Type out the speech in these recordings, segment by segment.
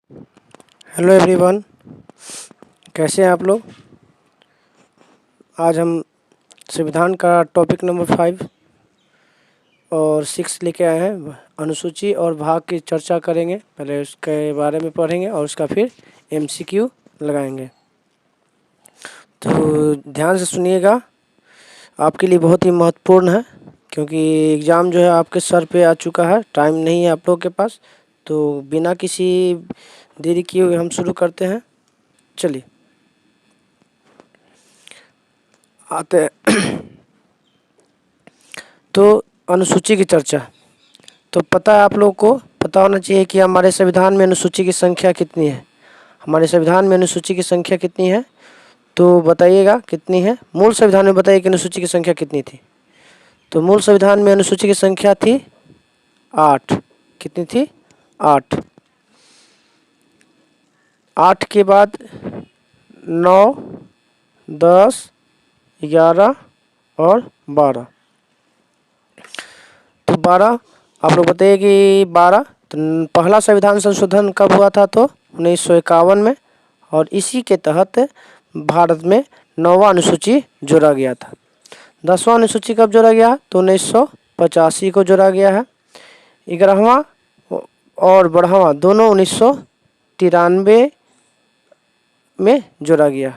Hello everyone, कैसे हैं आप लोग। आज हम संविधान का टॉपिक नंबर 5 और 6 लेके आए हैं। अनुसूची और भाग की चर्चा करेंगे। पहले उसके बारे में पढ़ेंगे और उसका फिर MCQ लगाएंगे। तो ध्यान से सुनिएगा, आपके लिए बहुत ही महत्वपूर्ण है, क्योंकि एग्ज़ाम जो है आपके सर पे आ चुका है। टाइम नहीं है आप लोग के पास, तो बिना किसी देरी किए हुए हम शुरू करते हैं। चलिए आते हैं। तो अनुसूची की चर्चा, तो पता है, आप लोगों को पता होना चाहिए कि हमारे संविधान में अनुसूची की संख्या कितनी है। हमारे संविधान में अनुसूची की संख्या कितनी है, तो बताइएगा कितनी है। मूल संविधान में बताइए कि अनुसूची की संख्या कितनी थी। तो मूल संविधान में अनुसूची की संख्या थी 8। कितनी थी? 8। 8 के बाद 9, 10, 11 और 12। तो 12 आप लोग बताइए कि 12। तो पहला संविधान संशोधन कब हुआ था? तो 1951 में, और इसी के तहत भारत में 9वां अनुसूची जोड़ा गया था। 10वां अनुसूची कब जोड़ा गया? तो 1985 को जोड़ा गया है। 11वां और 12वां दोनों 1993 में जोड़ा गया।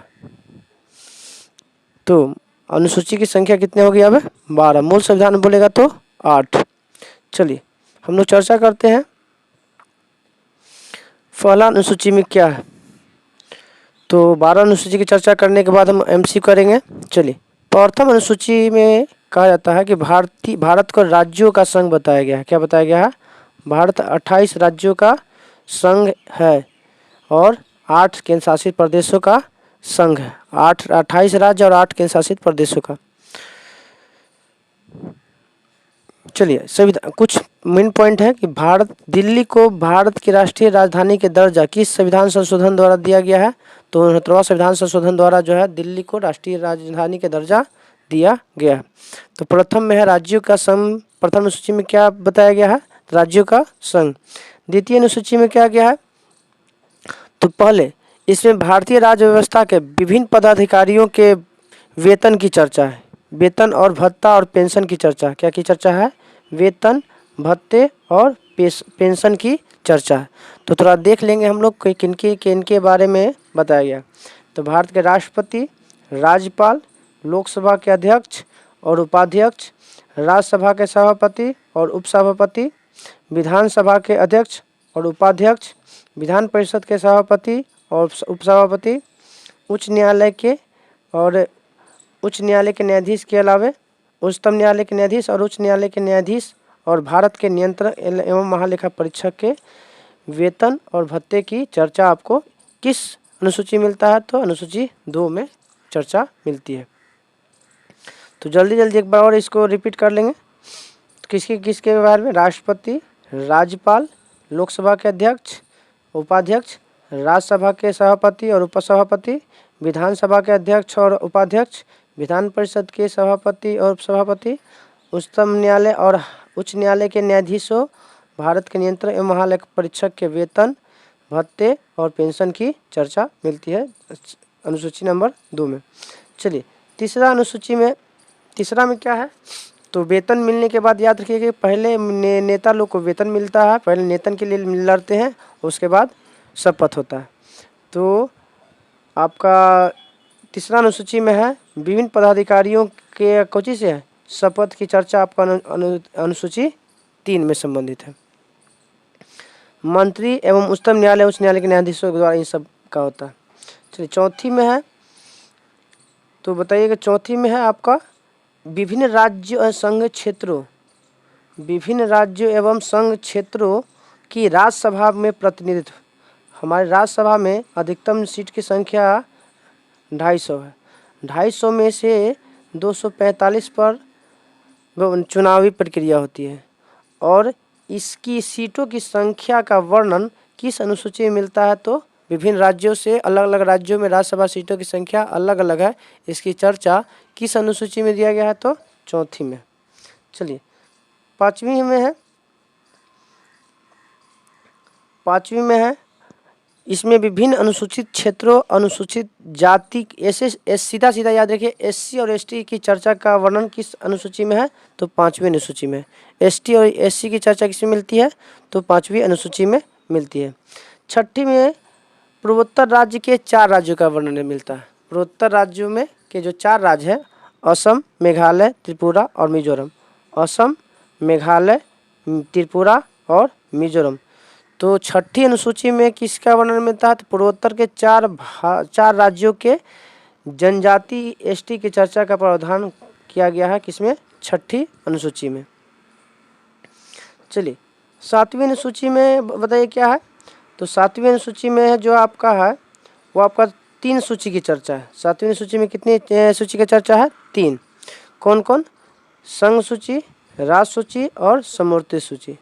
तो अनुसूची की संख्या कितनी होगी अब? 12। मूल संविधान में बोलेगा तो 8। चलिए हम लोग चर्चा करते हैं। पहला अनुसूची में क्या है, तो 12 अनुसूची की चर्चा करने के बाद हम MC करेंगे। चलिए, प्रथम अनुसूची में कहा जाता है कि भारत को राज्यों का संघ बताया गया है। क्या बताया गया है? भारत 28 राज्यों का संघ है और 8 केंद्र शासित प्रदेशों का संघ है। 28 राज्य और 8 केंद्र शासित प्रदेशों का। चलिए, संविधान कुछ मेन पॉइंट है कि दिल्ली को भारत की राष्ट्रीय राजधानी के दर्जा किस संविधान संशोधन द्वारा दिया गया है? तो 69वां संविधान संशोधन द्वारा जो है दिल्ली को राष्ट्रीय राजधानी के दर्जा दिया गया है। तो प्रथम में है राज्यों का संघ। प्रथम अनुसूची में क्या बताया गया है? राज्यों का संघ। द्वितीय अनुसूची में क्या गया है? तो पहले इसमें भारतीय राज्य व्यवस्था के विभिन्न पदाधिकारियों के वेतन की चर्चा है। वेतन और भत्ता और पेंशन की चर्चा। क्या की चर्चा है? वेतन, भत्ते और पेंशन की चर्चा है। तो थोड़ा देख लेंगे हम लोग कि किनके बारे में बताया गया। तो भारत के राष्ट्रपति, राज्यपाल, लोकसभा के अध्यक्ष और उपाध्यक्ष, राज्यसभा के सभापति और उपसभापति, विधानसभा के अध्यक्ष और उपाध्यक्ष, विधान परिषद के सभापति और उपसभापति, उच्च न्यायालय के न्यायाधीश के अलावे उच्चतम न्यायालय के न्यायाधीश और उच्च न्यायालय के न्यायाधीश, और भारत के नियंत्रक एवं महालेखा परीक्षक के वेतन और भत्ते की चर्चा आपको किस अनुसूची मिलता है? तो अनुसूची 2 में चर्चा मिलती है। तो जल्दी जल्दी एक बार और इसको रिपीट कर लेंगे। किसके बारे में? राष्ट्रपति, राज्यपाल, लोकसभा के अध्यक्ष, उपाध्यक्ष, राज्यसभा के सभापति और उपसभापति, विधानसभा के अध्यक्ष और उपाध्यक्ष, विधान परिषद के सभापति और उपसभापति, उच्चतम न्यायालय और उच्च न्यायालय के न्यायाधीशों, भारत के नियंत्रक एवं महालेखा परीक्षक के वेतन, भत्ते और पेंशन की चर्चा मिलती है अनुसूची नंबर 2 में। चलिए, तीसरा में क्या है? तो वेतन मिलने के बाद याद रखिए कि पहले नेता लोग को वेतन मिलता है। पहले वेतन के लिए लड़ते हैं, उसके बाद शपथ होता है। तो आपका तीसरा अनुसूची में है विभिन्न पदाधिकारियों के कोची से है शपथ की चर्चा। आपका अनुसूची 3 में संबंधित है। मंत्री एवं उच्चतम न्यायालय उच्च न्यायालय के न्यायाधीशों के द्वारा इन सब का होता है। चलिए, चौथी में है, तो बताइएगा चौथी में है आपका विभिन्न राज्यों एवं संघ क्षेत्रों की राज्यसभा में प्रतिनिधित्व। हमारे राज्यसभा में अधिकतम सीट की संख्या 250 है। 250 में से 245 पर चुनावी प्रक्रिया होती है, और इसकी सीटों की संख्या का वर्णन किस अनुसूची में मिलता है? तो विभिन्न राज्यों से अलग अलग राज्यों में राज्यसभा सीटों की संख्या अलग अलग है। इसकी चर्चा किस अनुसूची में दिया गया है? तो चौथी में। चलिए, पाँचवीं में है इसमें विभिन्न अनुसूचित क्षेत्रों, अनुसूचित जाति, ऐसे सीधा सीधा याद रखिए, एससी और एसटी की चर्चा का वर्णन किस अनुसूची में है? तो 5वीं अनुसूची में। एसटी और एससी की चर्चा किसमें मिलती है? तो 5वीं अनुसूची में मिलती है। 6ठी में पूर्वोत्तर राज्य के 4 राज्यों का वर्णन मिलता है। पूर्वोत्तर राज्यों में के जो 4 राज्य हैं, असम, मेघालय, त्रिपुरा और मिजोरम। असम, मेघालय, त्रिपुरा और मिजोरम। तो 6ठी अनुसूची में किसका वर्णन मिलता है? तो पूर्वोत्तर के 4 राज्यों के जनजाति एसटी की चर्चा का प्रावधान किया गया है किसमें? 6ठी अनुसूची में। चलिए 7वीं अनुसूची में बताइए क्या है? तो 7वीं अनुसूची में जो आपका है वो आपका 3 सूची की चर्चा है। 7वीं सूची में कितनी सूची की चर्चा है? 3। कौन कौन? संघ सूची, राज सूची और समवर्ती सूची।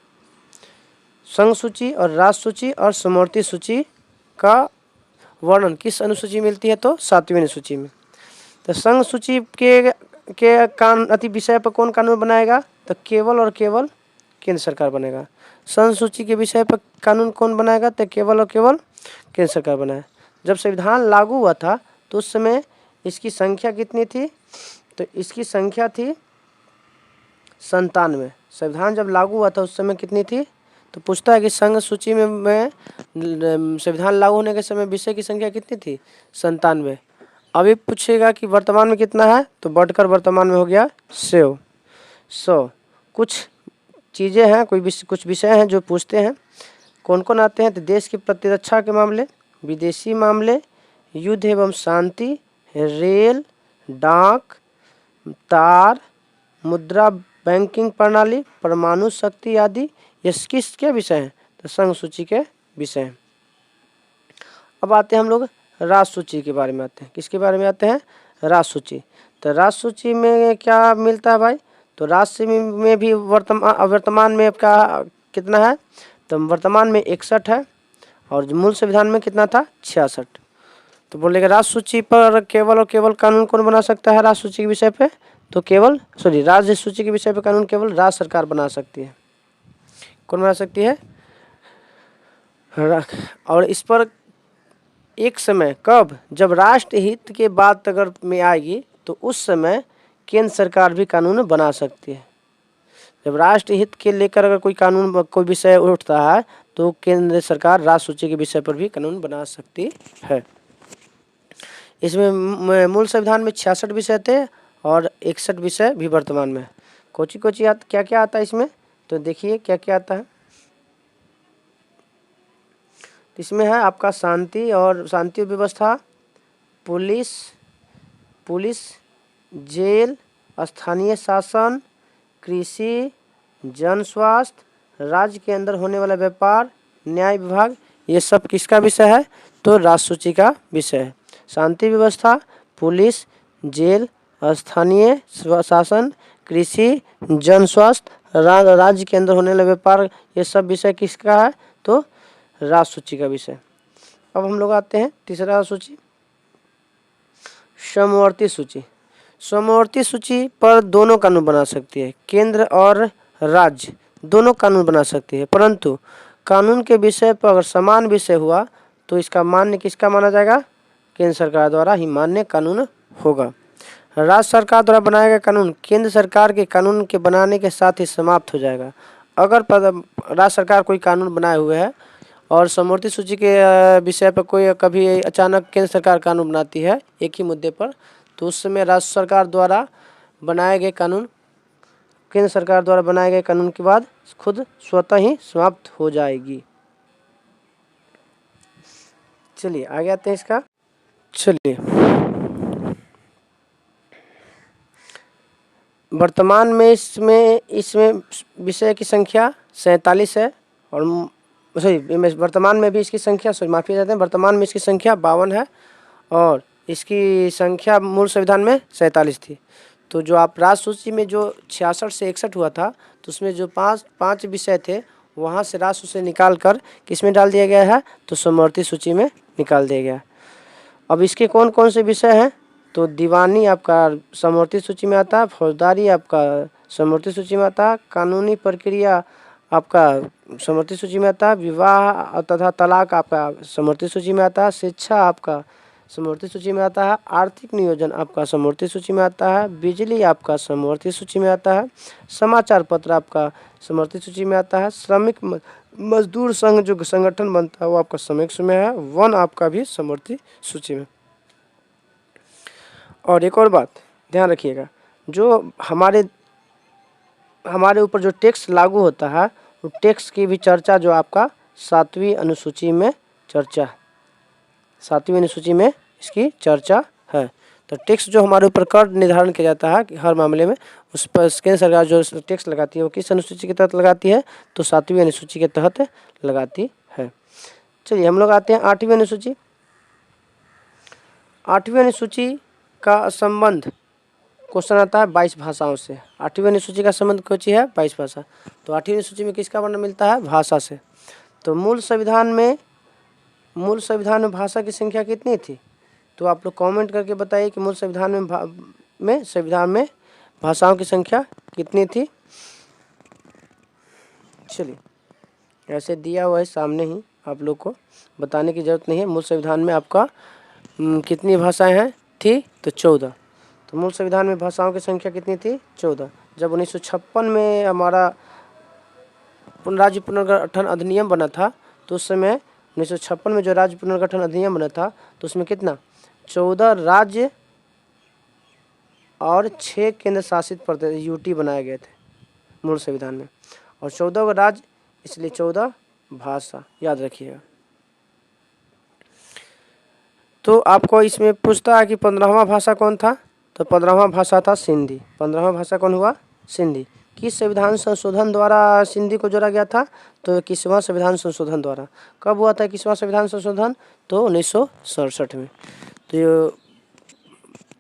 संघ सूची और राज सूची और समवर्ती सूची का वर्णन किस अनुसूची मिलती है? तो 7वीं अनुसूची में। तो संघ सूची के विषय पर कौन कानून बनाएगा? तो केवल और केवल केंद्र सरकार बनेगा। संघ सूची के विषय पर कानून कौन बनाएगा? तो केवल और केवल केंद्र सरकार बनाए। जब संविधान लागू हुआ था तो उस समय इसकी संख्या कितनी थी? तो इसकी संख्या थी 97। संविधान जब लागू हुआ था उस समय कितनी थी? तो पूछता है कि संघ सूची में संविधान लागू होने के समय विषय की संख्या कितनी थी? 97। अभी पूछेगा कि वर्तमान में कितना है? तो बढ़कर वर्तमान में हो गया 100। कुछ चीज़ें हैं, कुछ विषय हैं जो पूछते हैं। कौन कौन आते हैं? तो देश की प्रतिरक्षा के मामले, विदेशी मामले, युद्ध एवं शांति, रेल, डाक, तार, मुद्रा, बैंकिंग प्रणाली, परमाणु शक्ति आदि ये किसके विषय हैं? तो संघ सूची के विषय हैं। अब आते हैं हम लोग राज सूची के बारे में आते हैं। किसके बारे में आते हैं? राज सूची। तो राज सूची में क्या मिलता है भाई? तो राज सूची में भी वर्तमान में आपका कितना है? तो वर्तमान में 61 है और मूल संविधान में कितना था? 66। तो बोलेगा राज सूची पर केवल और केवल कानून कौन बना सकता है? राज सूची के विषय पे तो राज्य सूची के विषय पे कानून केवल राज्य सरकार बना सकती है। कौन बना सकती है? और इस पर एक समय कब? जब राष्ट्र हित के बात अगर में आएगी तो उस समय केंद्र सरकार भी कानून बना सकती है। जब राष्ट्र हित के लेकर अगर कोई कानून, कोई विषय उठता है तो केंद्र सरकार राज्य सूची के विषय पर भी कानून बना सकती है। इसमें मूल संविधान में 66 विषय थे और 61 विषय भी वर्तमान में। क्या क्या आता है इसमें? तो देखिए क्या क्या आता है। इसमें है आपका शांति और व्यवस्था, पुलिस, जेल, स्थानीय शासन, कृषि, जन स्वास्थ्य, राज्य के अंदर होने वाला व्यापार, न्याय विभाग, ये सब किसका विषय है? तो राज्य सूची का विषय है। शांति व्यवस्था, पुलिस, जेल, स्थानीय शासन, कृषि, जन स्वास्थ्य, राज्य के अंदर होने वाला व्यापार, ये सब विषय किसका है? तो राज्य सूची का विषय। अब हम लोग आते हैं तीसरा सूची, समवर्ती सूची। समवर्ती सूची पर दोनों कानून बना सकती है, केंद्र और राज्य दोनों कानून बना सकती है, परंतु कानून के विषय पर अगर समान विषय हुआ तो इसका मान्य किसका माना जाएगा? केंद्र सरकार द्वारा ही मान्य कानून होगा। राज्य सरकार द्वारा बनाया गया कानून केंद्र सरकार के कानून के बनाने के साथ ही समाप्त हो जाएगा। अगर राज्य सरकार कोई कानून बनाए हुए है और समवर्ती सूची के विषय पर कोई कभी अचानक केंद्र सरकार कानून बनाती है एक ही मुद्दे पर, तो उस समय राज्य सरकार द्वारा बनाए गए कानून केंद्र सरकार द्वारा बनाए गए कानून के बाद खुद स्वतः ही समाप्त हो जाएगी। चलिए आगे आते हैं इसका। चलिए वर्तमान में इसमें विषय की संख्या 47 है और वर्तमान में भी इसकी संख्या माफी चाहते हैं, वर्तमान में इसकी संख्या 52 है और इसकी संख्या मूल संविधान में 47 थी। तो जो आप राज्य सूची में जो 66 से 61 हुआ था तो उसमें जो पाँच विषय थे वहाँ से राज्य सूची निकाल कर किस में डाल दिया गया है? तो समवर्ती सूची में निकाल दिया गया। अब इसके कौन कौन से विषय हैं? तो दीवानी आपका समवर्ती सूची में आता है, फौजदारी आपका समवर्ती सूची में आता है, कानूनी प्रक्रिया आपका समवर्ती सूची में आता है। विवाह तथा तलाक आपका समवर्ती सूची में आता है। शिक्षा आपका समवर्ती सूची में आता है। आर्थिक नियोजन आपका समवर्ती सूची में आता है। बिजली आपका समवर्ती सूची में आता है। समाचार पत्र आपका समवर्ती सूची में आता है। श्रमिक मजदूर संघ जो संगठन बनता है वो आपका समवर्ती में है। वन आपका भी समवर्ती सूची में। और एक और बात ध्यान रखिएगा, जो हमारे ऊपर जो टैक्स लागू होता है वो टैक्स की भी चर्चा जो आपका 7वीं अनुसूची में चर्चा 7वीं अनुसूची में इसकी चर्चा है। तो टैक्स जो हमारे ऊपर कर निर्धारण किया जाता है कि हर मामले में उस पर केंद्र सरकार जो टैक्स लगाती है वो किस अनुसूची के तहत लगाती है, तो 7वीं अनुसूची के तहत लगाती है। चलिए हम लोग आते हैं 8वीं अनुसूची। 8वीं अनुसूची का संबंध क्वेश्चन आता है 22 भाषाओं से। 8वीं अनुसूची का संबंध कौन-सी है? 22 भाषा। तो 8वीं अनुसूची में किसका वर्णन मिलता है? भाषा से। तो मूल संविधान में भाषा की संख्या कितनी थी? तो आप लोग कमेंट करके बताइए कि मूल संविधान में भाषाओं की संख्या कितनी थी। चलिए, ऐसे दिया हुआ है सामने ही, आप लोग को बताने की जरूरत नहीं है। मूल संविधान में आपका कितनी भाषाएं हैं थी? तो 14। तो मूल संविधान में भाषाओं की संख्या कितनी थी? 14। जब 1956 में हमारा राज्य पुनर्गठन अधिनियम बना था तो उस समय 1956 में जो राज्य पुनर्गठन अधिनियम बना था तो उसमें कितना 14 राज्य और 6 केंद्र शासित प्रदेश यूटी बनाए गए थे मूल संविधान में, और 14 का राज्य इसलिए 14 भाषा, याद रखिएगा। तो आपको इसमें पूछता है कि 15वां भाषा कौन था? तो 15वां भाषा था सिंधी। 15वां भाषा कौन हुआ? सिंधी। किस संविधान संशोधन द्वारा सिंधी को जोड़ा गया था? तो 21वां संविधान संशोधन द्वारा। कब हुआ था 21वां संविधान संशोधन? तो 1967 में। तो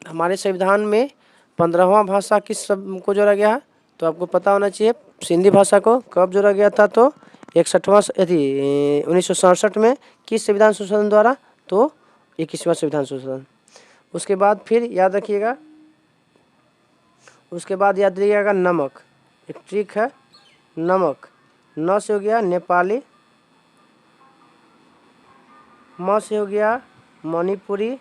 हमारे संविधान में 15वां भाषा किस को जोड़ा गया है? तो आपको पता होना चाहिए सिंधी भाषा को कब जोड़ा गया था? तो 1967 में। किस संविधान संशोधन द्वारा? तो 21वां संविधान संशोधन। उसके बाद फिर याद रखिएगा, नमक, एक ट्रिक है नमक। न से हो गया नेपाली, म से हो गया मणिपुरी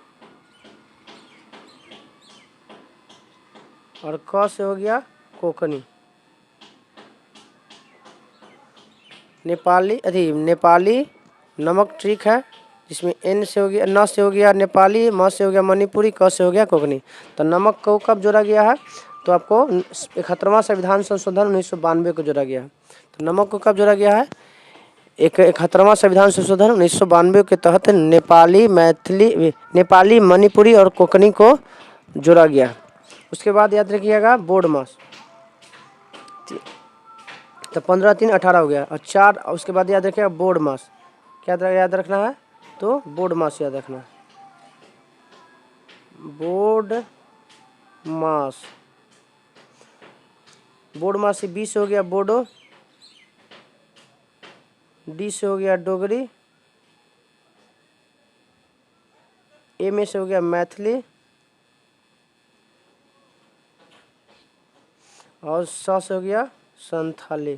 और क से हो गया कोंकणी। नेपाली नमक ट्रिक है, जिसमें न से हो गया नेपाली, म से हो गया मणिपुरी, क से हो गया कोंकणी। तो नमक को कब जोड़ा गया है? तो आपको 71वां संविधान संशोधन 1992 को जोड़ा गया है। तो नमक को कब जोड़ा गया है? 71वां संविधान संशोधन 1992 के तहत नेपाली, मणिपुरी और कोंकणी को जोड़ा गया। उसके बाद याद रखिएगा बोर्ड मास, तो 15-3-18 हो गया, और 4 उसके बाद याद रखिएगा बोर्ड मास। क्या याद रखना है? तो बोर्ड मास याद रखना है। बोर्ड मास से बी से हो गया बोडो, डी से हो गया डोगरी, ए में से हो गया मैथिली और स से हो गया संथाली।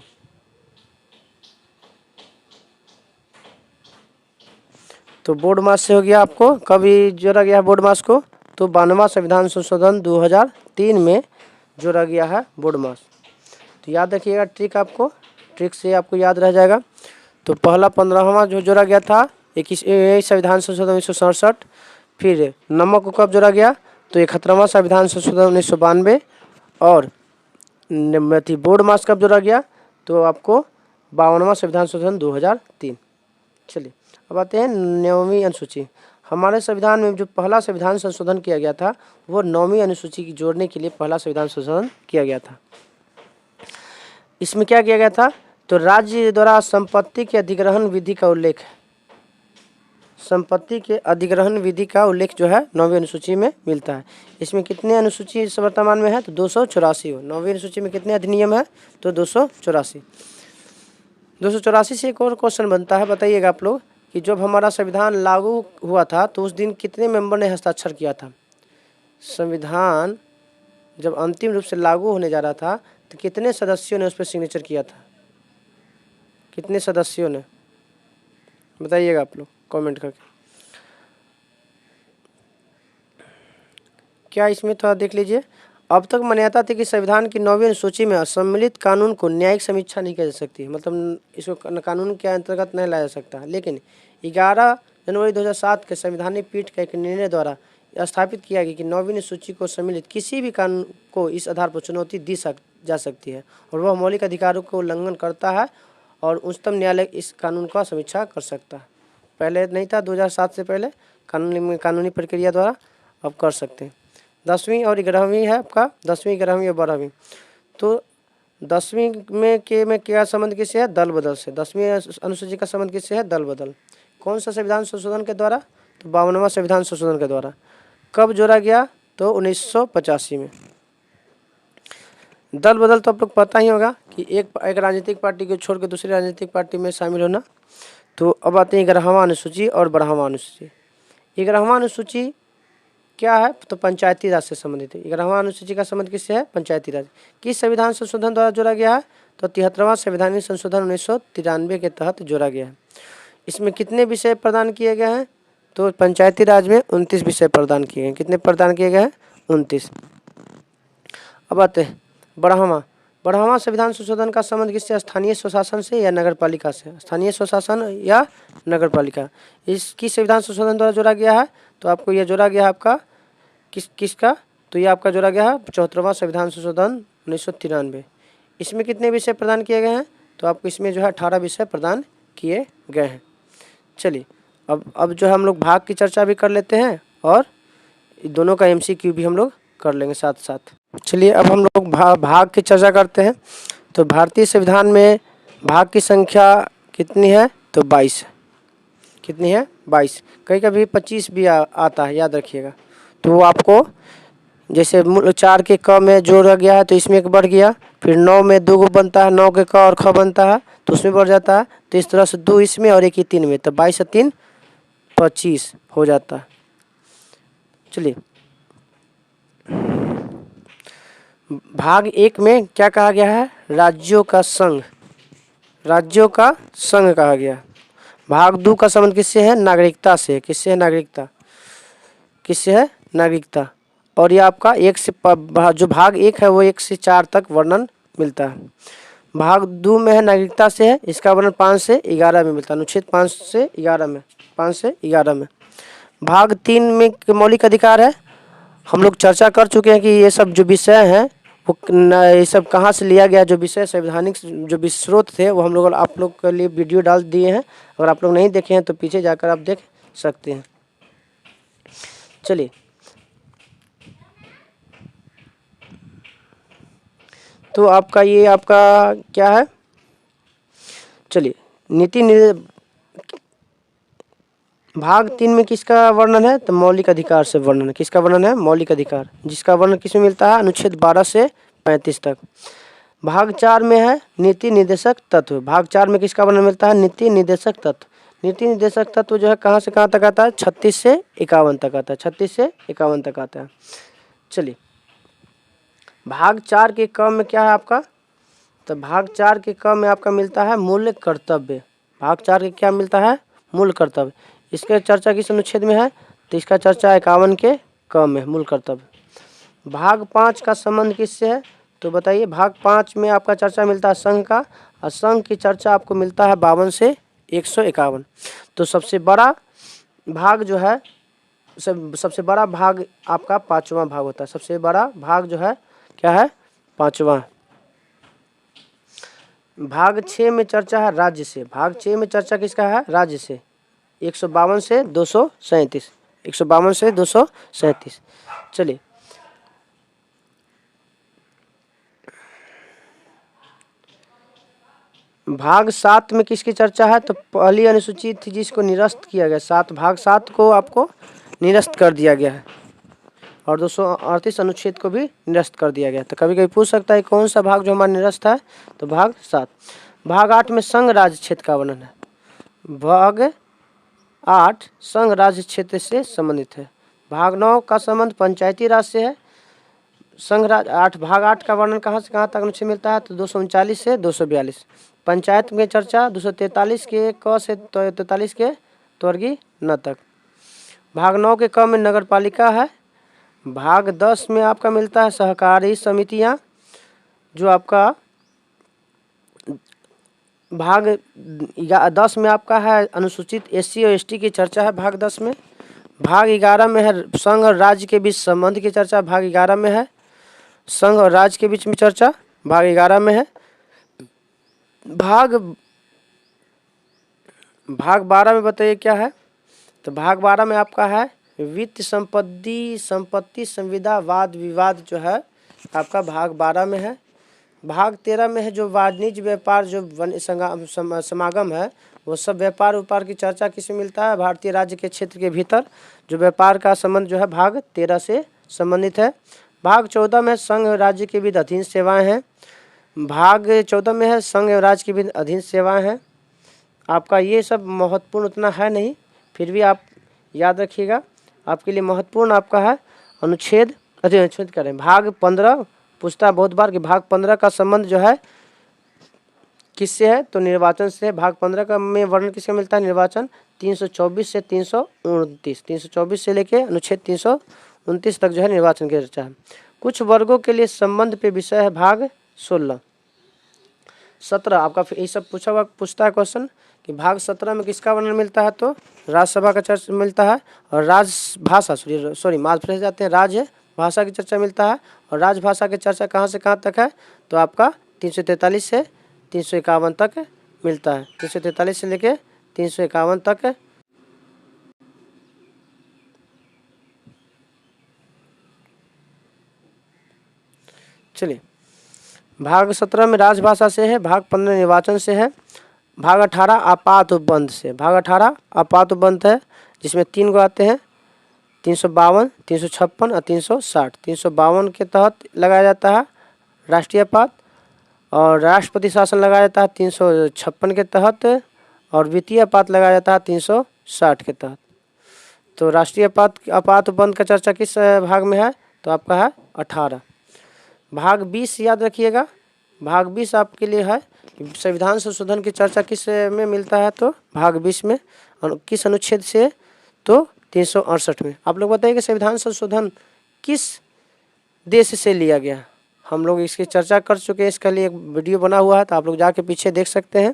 तो बोर्ड मास से हो गया आपको कभी जोड़ा गया है बोर्ड मास को? तो 92वां संविधान संशोधन 2003 में जोड़ा गया है बोर्ड मास। तो याद रखिएगा ट्रिक से आपको याद रह जाएगा। तो पहला 15वां जो जोड़ा गया था 21 संविधान संशोधन 1967। फिर नमक को कब जोड़ा गया? तो 71वां संविधान संशोधन 1992। और बोर्ड मास कब जोड़ा गया? तो आपको 52वां संविधान संशोधन 2003। चलिए अब आते हैं 9वीं अनुसूची। हमारे संविधान में जो पहला संविधान संशोधन किया गया था वो 9वीं अनुसूची की जोड़ने के लिए पहला संविधान संशोधन किया गया था। इसमें क्या किया गया था? तो राज्य द्वारा संपत्ति के अधिग्रहण विधि का उल्लेख है। संपत्ति के अधिग्रहण विधि का उल्लेख जो है 9वीं अनुसूची में मिलता है। इसमें कितने अनुसूची वर्तमान में है? तो 284 हो। 9वीं अनुसूची में कितने अधिनियम है? तो 284। 284 से एक और क्वेश्चन बनता है, बताइएगा आप लोग कि जब हमारा संविधान लागू हुआ था तो उस दिन कितने मेंबर ने हस्ताक्षर किया था? संविधान जब अंतिम रूप से लागू होने जा रहा था तो कितने सदस्यों ने उस पर सिग्नेचर किया था? कितने सदस्यों ने, बताइएगा आप लोग कमेंट करके। क्या इसमें थोड़ा देख लीजिए। अब तक मान्यता थी कि संविधान की 9वीं अनुसूची में सम्मिलित कानून को न्यायिक समीक्षा नहीं की जा सकती, मतलब इसको कानून के अंतर्गत नहीं लाया जा सकता। लेकिन 11 जनवरी 2007 के संवैधानिक पीठ के एक निर्णय द्वारा स्थापित किया गया कि 9वीं अनुसूची को सम्मिलित किसी भी कानून को इस आधार पर चुनौती दी जा सकती है और वह मौलिक अधिकारों को उल्लंघन करता है और उच्चतम न्यायालय इस कानून का समीक्षा कर सकता है। पहले नहीं था, 2007 से पहले कानूनी प्रक्रिया द्वारा अब कर सकते हैं। 10वीं और 11वीं है आपका, 10वीं 11वीं और 12वीं। तो 10वीं में क्या संबंध किससे है, दल बदल से। 10वीं अनुसूची का संबंध किससे है, दल बदल। कौन सा संविधान संशोधन के द्वारा, तो 52वां संविधान संशोधन के द्वारा। कब जोड़ा गया, तो 1985 में। दल बदल तो आप लोग पता ही होगा कि एक राजनीतिक पार्टी को छोड़ के दूसरी राजनीतिक पार्टी में शामिल होना। तो अब आते हैं 11वां अनुसूची और 12वां अनुसूची। 11वां अनुसूची क्या है, तो पंचायती राज से संबंधित है। 11वां अनुसूची का संबंध किससे है, पंचायती राज। किस संविधान संशोधन द्वारा जोड़ा गया है, तो 73वां संवैधानिक संशोधन 1993 के तहत जोड़ा गया है। इसमें कितने विषय प्रदान किए गए हैं, तो पंचायती राज में 29 विषय प्रदान किए गए। कितने प्रदान किए गए हैं, 29। अब आते हैं 12वां संविधान संशोधन का संबंध किससे, स्थानीय स्वशासन से या नगर पालिका से। स्थानीय स्वशासन या नगर पालिका, इसकी संविधान संशोधन द्वारा जोड़ा गया है। तो आपको यह जोड़ा गया है आपका किसका, तो ये आपका जोड़ा गया है 74वां संविधान संशोधन 1993। इसमें कितने विषय प्रदान किए गए हैं, तो आपको इसमें जो है 18 विषय प्रदान किए गए हैं। चलिए अब जो है हम लोग भाग की चर्चा भी कर लेते हैं और दोनों का MCQ भी हम लोग कर लेंगे साथ साथ। चलिए अब हम लोग भाग की चर्चा करते हैं। तो भारतीय संविधान में भाग की संख्या कितनी है, तो 22। कितनी है, 22। कहीं कभी 25 भी आता है, याद रखिएगा। तो वो आपको जैसे 4 के क में जोड़ा गया है तो इसमें एक बढ़ गया, फिर 9 में 2 बनता है, 9 के क और ख बनता है तो उसमें बढ़ जाता है। तो इस तरह से 2 इसमें और 1 3 में, तो 22 से 3 25 हो जाता है। चलिए भाग 1 में क्या कहा गया है, राज्यों का संघ। राज्यों का संघ कहा गया। भाग 2 का संबंध किससे है, नागरिकता से। किससे है, नागरिकता। किससे है, नागरिकता। और ये आपका जो भाग 1 है वो 1 से 4 तक वर्णन मिलता है। भाग 2 में है नागरिकता से है, इसका वर्णन 5 से 11 में मिलता है। अनुच्छेद 5 से 11 में, 5 से 11 में। भाग 3 में मौलिक अधिकार है। हम लोग चर्चा कर चुके हैं कि ये सब जो विषय हैं वो ये सब कहाँ से लिया गया, जो विषय संवैधानिक जो भी स्रोत थे वो हम लोग आप लोग के लिए वीडियो डाल दिए हैं। अगर आप लोग नहीं देखे हैं तो पीछे जाकर आप देख सकते हैं। चलिए तो आपका ये आपका क्या है, चलिए भाग 3 में किसका वर्णन है, तो मौलिक अधिकार से वर्णन है। किसका वर्णन है, मौलिक अधिकार, जिसका वर्णन किसमें मिलता है, अनुच्छेद 12 से 35 तक। भाग 4 में है नीति निर्देशक तत्व। भाग 4 में किसका वर्णन मिलता है, नीति निर्देशक तत्व। नीति निर्देशक तत्व जो है कहाँ से कहाँ तक आता है, 36 से 51 तक आता है। 36 से 51 तक आता है। चलिए भाग 4 के क में क्या है आपका, तो भाग 4 के क में आपका मिलता है मूल कर्तव्य। भाग 4 के क्या मिलता है, मूल कर्तव्य। इसके चर्चा किस अनुच्छेद में है, तो इसका चर्चा 51 के क में, मूल कर्तव्य। भाग 5 का संबंध किससे है, तो बताइए। भाग 5 में आपका चर्चा मिलता है संघ का, और संघ की चर्चा आपको मिलता है 52 से 151। तो सबसे बड़ा भाग जो है, सबसे बड़ा भाग आपका 5वां भाग होता है। सबसे बड़ा भाग जो है क्या है, 5वां। भाग 6 में चर्चा है राज्य से। भाग 6 में चर्चा किसका है, राज्य से। 152 से 237, 152 से 237। चलिए भाग 7 में किसकी चर्चा है, तो पहली अनुसूची थी जिसको निरस्त किया गया। भाग 7 को आपको निरस्त कर दिया गया है और 238 अनुच्छेद को भी निरस्त कर दिया गया। तो कभी कभी पूछ सकता है कौन सा भाग जो हमारा निरस्त है, तो भाग 7। भाग 8 में संघ राज्य क्षेत्र का वर्णन है। भाग 8 संघ राज्य क्षेत्र से संबंधित है। भाग 9 का संबंध पंचायती राज से है। संघ राज 8 भाग 8 का वर्णन कहाँ से कहाँ तक अनुच्छेद मिलता है, तो 239 से 242। पंचायत में चर्चा 243 के क से 43 के त्वर्गीय न तक। भाग 9 के क में नगर पालिका है। भाग 10 में आपका मिलता है सहकारी समितियां, जो आपका भाग 10 में आपका है अनुसूचित SC और ST की चर्चा है भाग 10 में। भाग 11 में है संघ और राज्य के बीच संबंध की चर्चा, भाग 11 में है। संघ और राज्य के बीच में चर्चा भाग 11 में है। भाग 12 में बताइए क्या है, तो भाग 12 में आपका है वित्त संपत्ति संविदा वाद विवाद जो है आपका भाग 12 में है। भाग 13 में है जो वाणिज्य व्यापार जो समागम है, वो सब व्यापार की चर्चा किस में मिलता है, भारतीय राज्य के क्षेत्र के भीतर जो व्यापार का संबंध जो है भाग 13 से संबंधित है। भाग 14 में संघ और राज्य के बीच अधीन सेवाएं हैं। भाग 14 में है संघ और राज्य के बीच अधीन सेवाएं हैं। आपका ये सब महत्वपूर्ण उतना है नहीं, फिर भी आप याद रखिएगा, आपके लिए महत्वपूर्ण आपका है अनुच्छेद करें भाग 15 पूछता है बहुत बार कि भाग 15 का संबंध जो है किससे है, तो निर्वाचन से। भाग 15 का में वर्णन किससे मिलता है, निर्वाचन। 324 से 329, 324 से लेके अनुच्छेद 329 तक जो है निर्वाचन की चर्चा है। कुछ वर्गों के लिए संबंध पे विषय है भाग 16। 17 आपका फिर ये सब पूछता है क्वेश्चन कि भाग 17 में किसका वर्णन मिलता है, तो राज्यसभा का चर्चा मिलता है और राजभाषा माफ रह जाते हैं राज्य भाषा की चर्चा मिलता है। और राजभाषा की चर्चा कहाँ से कहाँ तक है, तो आपका 343 से 351 तक मिलता है। 343 से लेके 351 तक। चलिए, भाग 17 में राजभाषा से है, भाग 15 निर्वाचन से है, भाग 18 आपात उपबंध से। भाग 18 आपात उपबंध है जिसमें 3 गो आते हैं, 352, 356 और 360। 352 के तहत लगाया जाता है राष्ट्रीय आपात, और राष्ट्रपति शासन लगाया जाता है 356 के तहत, और वित्तीय आपात लगाया जाता है 360 के तहत। तो राष्ट्रीय आपात उपबंध का चर्चा किस भाग में है, तो आपका है 18। भाग 20 याद रखिएगा, भाग 20 आपके लिए है संविधान संशोधन की चर्चा किस में मिलता है, तो भाग 20 में, और किस अनुच्छेद से, तो 368 में। आप लोग बताइए कि संविधान संशोधन किस देश से लिया गया। हम लोग इसकी चर्चा कर चुके हैं, इसके लिए एक वीडियो बना हुआ है, तो आप लोग जाके पीछे देख सकते हैं।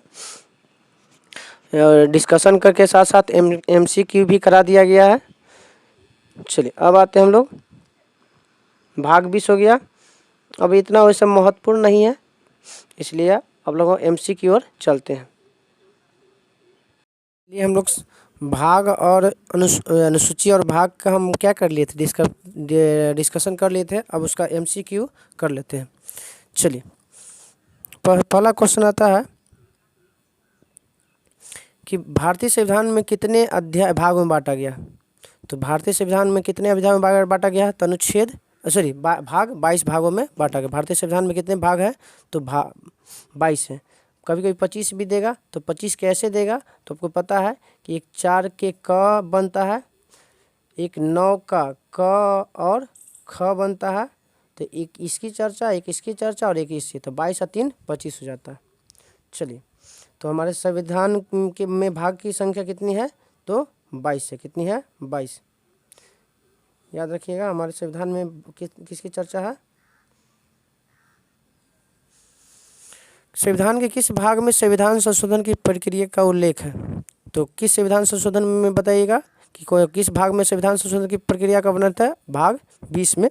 डिस्कशन करके साथ साथ MCQ भी करा दिया गया है। चलिए अब आते हैं हम लोग, भाग 20 हो गया। अब इतना वैसे महत्वपूर्ण नहीं है, इसलिए आप लोगों MC की ओर चलते हैं। ये हम लोग भाग और अनुसूची और भाग का हम क्या कर लिए थे, डिस्कशन कर लिए थे। अब उसका MCQ कर लेते हैं। चलिए, पहला क्वेश्चन आता है कि भारतीय संविधान में कितने अध्याय भाग में बांटा गया। तो भारतीय संविधान में कितने अध्याय में बांटा गया है, तो अनुच्छेद भाग 22 भागों में बांटा गया। भारतीय संविधान में कितने भाग है, तो 22 है। कभी कभी 25 भी देगा, तो 25 कैसे देगा, तो आपको पता है कि एक 4 के क बनता है, एक 9 का क और ख बनता है, तो एक इसकी चर्चा, एक इसकी चर्चा और एक इसकी, तो 22 और 3 25 हो जाता है। चलिए, तो हमारे संविधान के में भाग की संख्या कितनी है, तो 22 है। कितनी है, 22। याद रखिएगा, हमारे संविधान में किसकी चर्चा है, संविधान के किस भाग में संविधान संशोधन की प्रक्रिया का उल्लेख है। तो किस संविधान संशोधन में बताइएगा कि किस भाग में संविधान संशोधन की प्रक्रिया का वर्णन है। भाग 20 में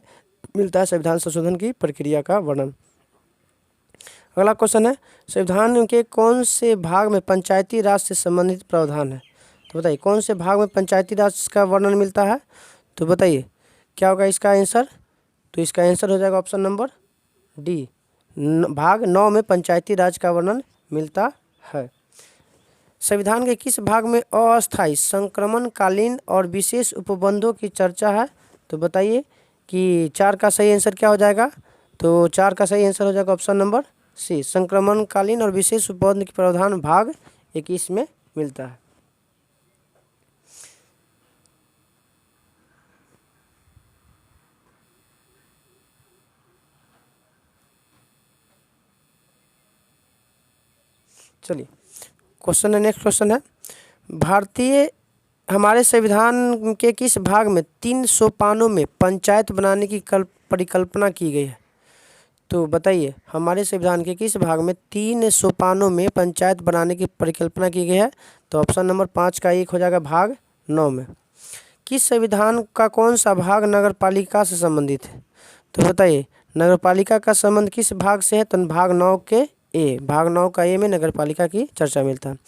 मिलता है संविधान संशोधन की प्रक्रिया का वर्णन। अगला क्वेश्चन है, संविधान के कौन से भाग में पंचायती राज से संबंधित प्रावधान है। तो बताइए कौन से भाग में पंचायती राज का वर्णन मिलता है, तो बताइए क्या होगा इसका आंसर। तो इसका आंसर हो जाएगा ऑप्शन नंबर डी, भाग 9 में पंचायती राज का वर्णन मिलता है। संविधान के किस भाग में अस्थायी संक्रमणकालीन और विशेष उपबंधों की चर्चा है। तो बताइए कि 4 का सही आंसर क्या हो जाएगा। तो 4 का सही आंसर हो जाएगा ऑप्शन नंबर सी, संक्रमणकालीन और विशेष उपबंध के प्रावधान भाग 21 में मिलता है। चलिए क्वेश्चन है, नेक्स्ट क्वेश्चन है, भारतीय हमारे संविधान के किस भाग में 3 सोपानों में पंचायत बनाने की परिकल्पना की गई है? तो बताइए हमारे संविधान के किस भाग में 3 सोपानों में पंचायत बनाने की परिकल्पना की गई है? तो ऑप्शन नंबर 5 का 1 हो जाएगा भाग 9 में। किस संविधान का कौन सा भाग नगर पालिका से संबंधित है? तो बताइए नगर पालिका का संबंध किस भाग से है? तो भाग 9 के ए, भाग 9 का ए में नगर पालिका की चर्चा मिलता है।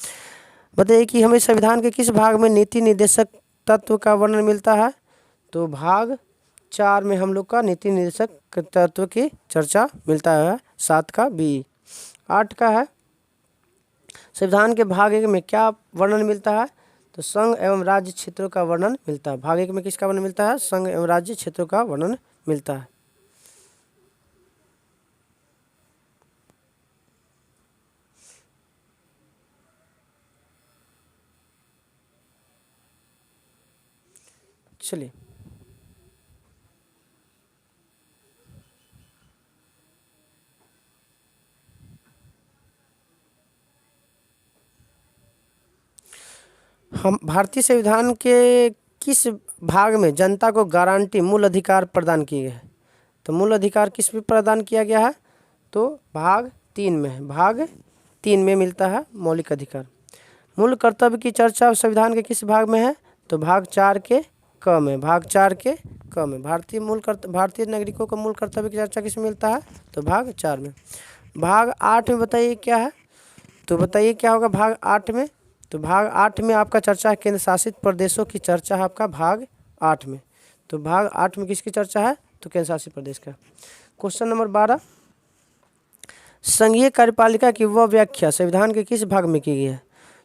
बताइए कि हमें संविधान के किस भाग में नीति निर्देशक तत्व का वर्णन मिलता है? तो भाग 4 में हम लोग का नीति निर्देशक तत्व की चर्चा मिलता है, 7 का बी। 8 का है, संविधान के भाग 1 में क्या वर्णन मिलता है? तो संघ एवं राज्य क्षेत्रों का वर्णन मिलता है। भाग 1 में किसका वर्णन मिलता है? संघ एवं राज्य क्षेत्रों का वर्णन मिलता है। चलिए हम भारतीय संविधान के किस भाग में जनता को गारंटी मूल अधिकार प्रदान किए गए हैं? तो मूल अधिकार किस में प्रदान किया गया है? तो भाग 3 में है, भाग 3 में मिलता है मौलिक अधिकार। मूल कर्तव्य की चर्चा संविधान के किस भाग में है? तो भाग 4 के क में, भाग 4 के क में। भारतीय नागरिकों को मूल कर्तव्य की चर्चा किस में मिलता है? तो भाग 4 में। भाग 8 में बताइए क्या है? तो बताइए क्या होगा भाग 8 में? तो भाग 8 में आपका चर्चा है केंद्र शासित प्रदेशों की चर्चा है आपका भाग 8 में। तो भाग 8 में किसकी चर्चा है? तो केंद्र शासित प्रदेश का। क्वेश्चन नंबर 12, संघीय कार्यपालिका की वह व्याख्या संविधान के किस भाग में की गई है?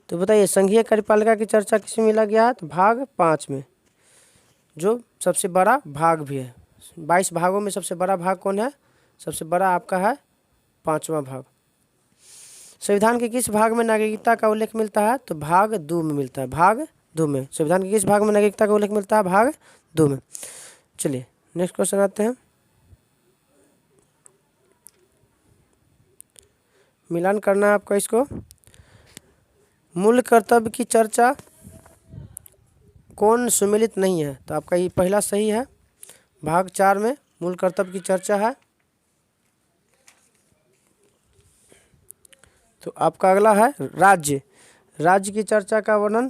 तो बताइए संघीय कार्यपालिका की चर्चा किस में मिला गया है? तो भाग 5 में, जो सबसे बड़ा भाग भी है। 22 भागों में सबसे बड़ा भाग कौन है? सबसे बड़ा आपका है 5वां भाग। संविधान के किस भाग में नागरिकता का उल्लेख मिलता है? तो भाग 2 में मिलता है, भाग 2 में। संविधान के किस भाग में नागरिकता का उल्लेख मिलता है? भाग 2 में। चलिए नेक्स्ट क्वेश्चन आते हैं, मिलान करना है आपका इसको। मूल कर्तव्य की चर्चा कौन सुमेलित नहीं है? तो आपका ये पहला सही है, भाग 4 में मूल कर्तव्य की चर्चा है। तो आपका अगला है राज्य। राज्य की चर्चा का वर्णन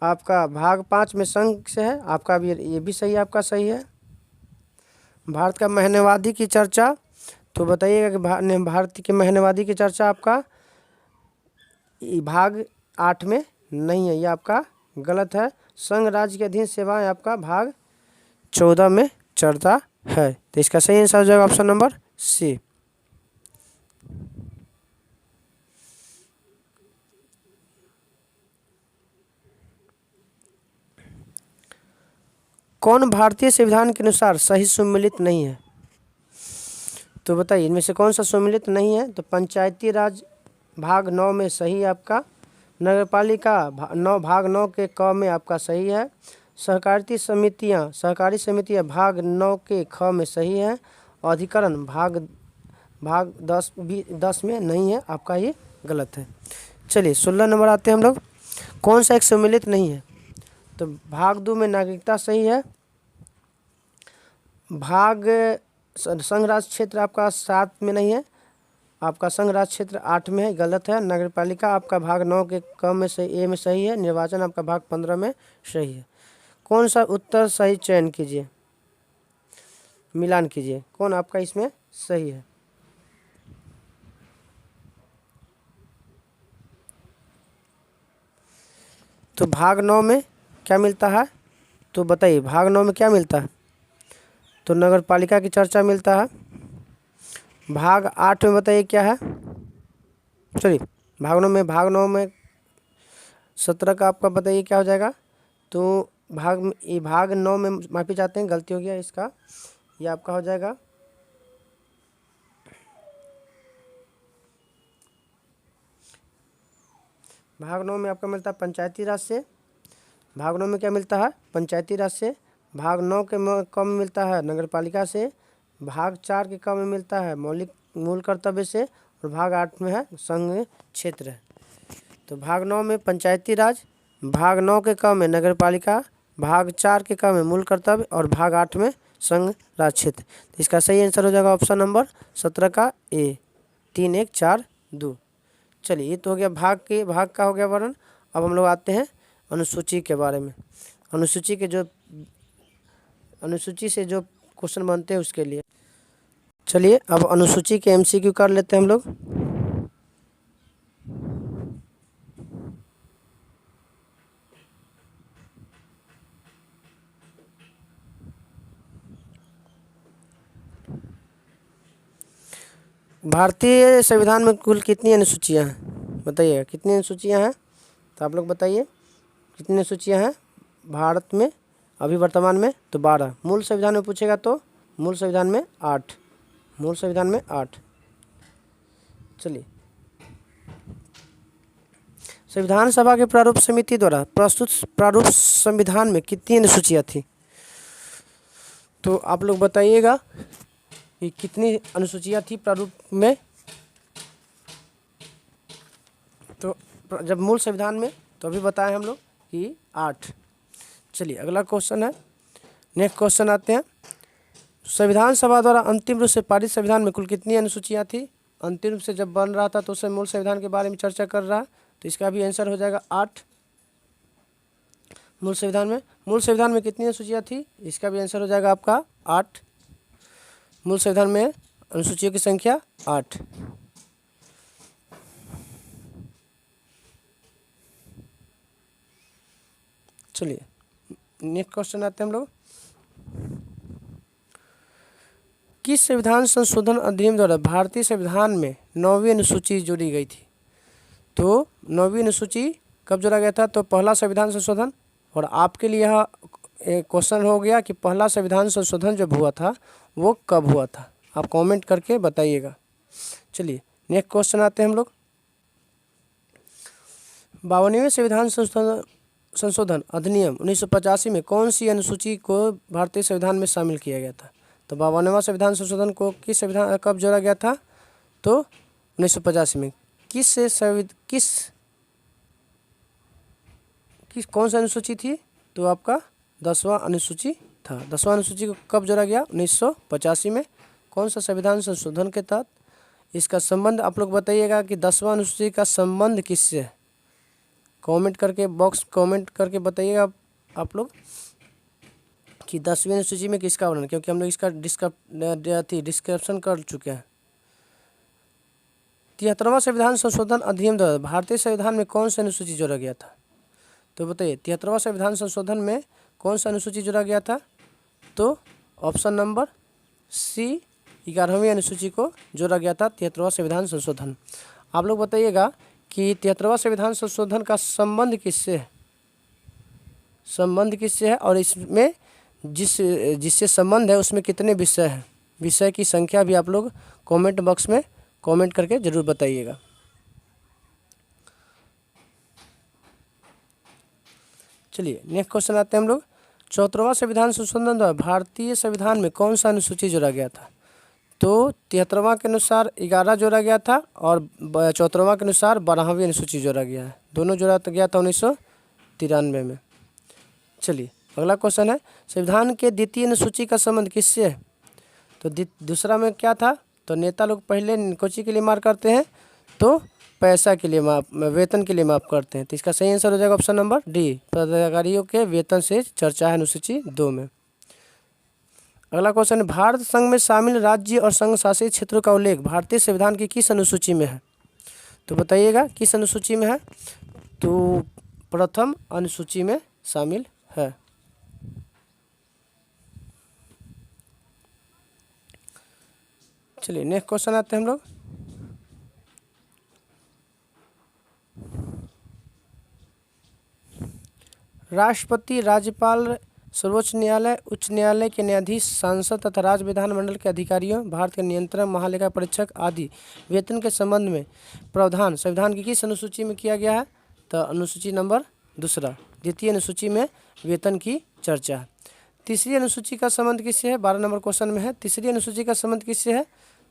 आपका भाग 5 में संघ से है, आपका भी ये भी सही, आपका सही है। भारत का महत्ववादी की चर्चा, तो बताइएगा कि भारत के महत्ववादी की चर्चा आपका भाग 8 में नहीं है, ये आपका गलत है। संघ राज्य के अधीन सेवाएं आपका भाग 14 में चर्चा है। तो इसका सही आंसर हो जाएगा ऑप्शन नंबर सी। कौन भारतीय संविधान के अनुसार सही सुमेलित नहीं है? तो बताइए इनमें से कौन सा सुमेलित नहीं है? तो पंचायती राज भाग 9 में सही है आपका, नगरपालिका भाग 9 के क में आपका सही है, सहकारी समितियां भाग 9 के ख में सही है, अधिकरण भाग 10 में नहीं है, आपका ये गलत है। चलिए 16 नंबर आते हैं हम लोग, कौन सा एक सम्मिलित नहीं है? तो भाग 2 में नागरिकता सही है, भाग संघ राज क्षेत्र आपका 7 में नहीं है, आपका संघ राज क्षेत्र 8 में है, गलत है। नगरपालिका आपका भाग 9 के क में सही, ए में सही है। निर्वाचन आपका भाग 15 में सही है। कौन सा उत्तर सही चयन कीजिए, मिलान कीजिए, कौन आपका इसमें सही है? तो भाग 9 में क्या मिलता है? तो बताइए भाग 9 में क्या मिलता है? तो नगर पालिका की चर्चा मिलता है। भाग 8 में बताइए क्या है? चलिए भाग 9 में 17 का आपका बताइए क्या हो जाएगा? तो भाग 9 में माफी चाहते हैं, गलती हो गया इसका, ये आपका हो जाएगा भाग 9 में आपका मिलता है पंचायती राज से। भाग 9 में क्या मिलता है? पंचायती राज से। भाग 9 के क में मिलता है नगर पालिका से। भाग 4 के क में मिलता है मूल कर्तव्य से। और भाग 8 में है संघ क्षेत्र। तो भाग 9 में पंचायती राज, भाग 9 के क में नगर पालिका, भाग 4 के क में मूल कर्तव्य और भाग 8 में संघ राज क्षेत्र। तो इसका सही आंसर हो जाएगा ऑप्शन नंबर 17 का ए, 3 1 4 2। चलिए ये तो हो गया भाग का हो गया वर्णन। अब हम लोग आते हैं अनुसूची के बारे में। अनुसूची से जो क्वेश्चन बनते हैं उसके लिए। चलिए अब अनुसूची के एमसीक्यू कर लेते हैं हम लोग। भारतीय संविधान में कुल कितनी अनुसूचियां हैं, बताइएगा कितनी अनुसूचियां हैं। तो आप लोग बताइए कितनी अनुसूचियां हैं भारत में अभी वर्तमान में। तो 12। मूल संविधान में पूछेगा तो मूल संविधान में 8, मूल संविधान में 8। चलिए संविधान सभा के प्रारूप समिति द्वारा प्रस्तुत प्रारूप संविधान में कितनी अनुसूचियां थी। तो आप लोग बताइएगा कि कितनी अनुसूचियां थी प्रारूप में। तो जब मूल संविधान में तो अभी बताएं हम लोग कि 8। चलिए अगला क्वेश्चन है, नेक्स्ट क्वेश्चन आते हैं। संविधान सभा द्वारा अंतिम रूप से पारित संविधान में कुल कितनी अनुसूचियां थी। अंतिम रूप से जब बन रहा था तो उसमें मूल संविधान के बारे में चर्चा कर रहा है, तो इसका भी आंसर हो जाएगा 8। मूल संविधान में कितनी अनुसूचियां थी, इसका भी आंसर हो जाएगा आपका 8। मूल संविधान में अनुसूचियों की संख्या 8। चलिए नेक्स्ट क्वेश्चन आते हैं हम लोग। किस संविधान संशोधन अधिनियम द्वारा भारतीय संविधान में 9वीं अनुसूची जोड़ी गई थी। तो 9वीं अनुसूची कब जोड़ा गया था। तो पहला संविधान संशोधन। और आपके लिए यह क्वेश्चन हो गया कि पहला संविधान संशोधन जब हुआ था वो कब हुआ था, आप कमेंट करके बताइएगा। चलिए नेक्स्ट क्वेश्चन आते हैं हम लोग। 52वें संविधान संशोधन अधिनियम 1985 में कौन सी अनुसूची को भारतीय संविधान में शामिल किया गया था। तो 52वां संविधान संशोधन को किस संविधान कब जोड़ा गया था। तो 1985 में कौन सा अनुसूची थी। तो आपका 10वां अनुसूची था। 10वां अनुसूची को कब जोड़ा गया 1985 में। कौन सा संविधान संशोधन के तहत। इसका संबंध आप लोग बताइएगा कि 10वां अनुसूची का संबंध किससे है। कमेंट करके बताइएगा आप लोग कि 10वीं अनुसूची में किसका वर्णन, क्योंकि हम लोग इसका डिस्क्रिप्शन कर चुके हैं। 73वां संविधान संशोधन अधिनियम द्वारा भारतीय संविधान में कौन सा अनुसूची जोड़ा गया था। तो बताइए 73वां संविधान संशोधन में कौन सा अनुसूची जोड़ा गया था। तो ऑप्शन नंबर सी 11वीं अनुसूची को जोड़ा गया था 73वां संविधान संशोधन। आप लोग बताइएगा कि 73वां संविधान संशोधन का संबंध किससे है, और इसमें जिससे संबंध है उसमें कितने विषय हैं। विषय की संख्या भी आप लोग कमेंट बॉक्स में कमेंट करके जरूर बताइएगा। चलिए नेक्स्ट क्वेश्चन आते हैं हम लोग। 74वां संविधान संशोधन द्वारा भारतीय संविधान में कौन सा अनुसूची जोड़ा गया था। तो 73वां के अनुसार 11 जोड़ा गया था और 74वां के अनुसार 12वीं अनुसूची जोड़ा गया है। दोनों जोड़ा गया था 1993 में। चलिए अगला क्वेश्चन है, संविधान के द्वितीय अनुसूची का संबंध किससे है। तो दूसरा में क्या था। तो नेता लोग पहले कोची के लिए मार करते हैं, तो पैसा के लिए वेतन के लिए माफ करते हैं। तो इसका सही आंसर हो जाएगा ऑप्शन नंबर डी, पदाधिकारियों के वेतन से चर्चा है अनुसूची 2 में। अगला क्वेश्चन है, भारत संघ में शामिल राज्य और संघ शासित क्षेत्रों का उल्लेख भारतीय संविधान की किस अनुसूची में है। तो बताइएगा किस अनुसूची में है। तो प्रथम अनुसूची में शामिल है। चलिए नेक्स्ट क्वेश्चन आते हैं हम लोग। राष्ट्रपति, राज्यपाल, सर्वोच्च न्यायालय, उच्च न्यायालय के न्यायाधीश, सांसद तथा राज्य विधानमंडल के अधिकारियों, भारत के नियंत्रक, महालेखा परीक्षक आदि वेतन के संबंध में प्रावधान संविधान की किस अनुसूची में किया गया है। तो अनुसूची नंबर 2, द्वितीय अनुसूची में वेतन की चर्चा है। तीसरी अनुसूची का संबंध किससे है, 12 नंबर क्वेश्चन में है। तीसरी अनुसूची का संबंध किससे है।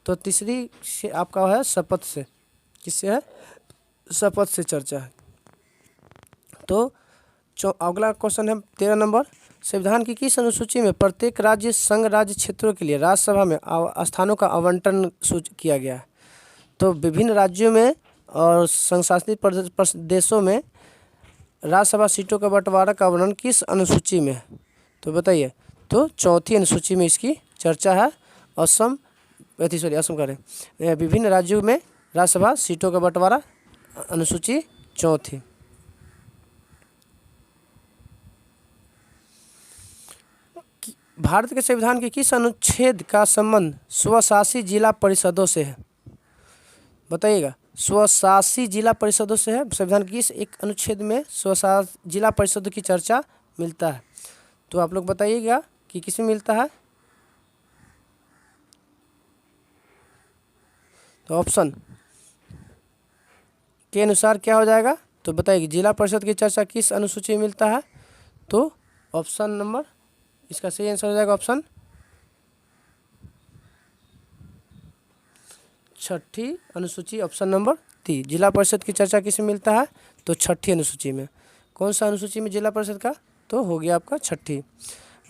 तो तीसरी से आपका है शपथ से, किससे है, शपथ से चर्चा है। तो अगला क्वेश्चन है 13 नंबर, संविधान की किस अनुसूची में प्रत्येक राज्य संघ राज्य क्षेत्रों के लिए राज्यसभा में स्थानों का आवंटन किया गया है? तो विभिन्न राज्यों में और संघ शासित प्रदेशों में राज्यसभा सीटों का बंटवारा का वर्णन किस अनुसूची में है? तो बताइए। तो चौथी अनुसूची में इसकी चर्चा है। असम करें विभिन्न राज्यों में राज्यसभा सीटों का बंटवारा, अनुसूची चौथी। भारत के संविधान के किस अनुच्छेद का संबंध स्वशासी जिला परिषदों से है? बताइएगा। स्वशासी जिला परिषदों से है। संविधान की किस एक अनुच्छेद में स्वशासी जिला परिषदों की चर्चा मिलता है? तो आप लोग बताइएगा कि किसमें मिलता है। तो ऑप्शन के अनुसार क्या हो जाएगा? तो बताइए जिला परिषद की चर्चा किस अनुसूची में मिलता है? तो ऑप्शन नंबर, इसका सही आंसर हो जाएगा ऑप्शन छठी अनुसूची, ऑप्शन नंबर 3। जिला परिषद की चर्चा किस में मिलता है? तो छठी अनुसूची में। कौन सा अनुसूची में जिला परिषद का? तो हो गया आपका छठी।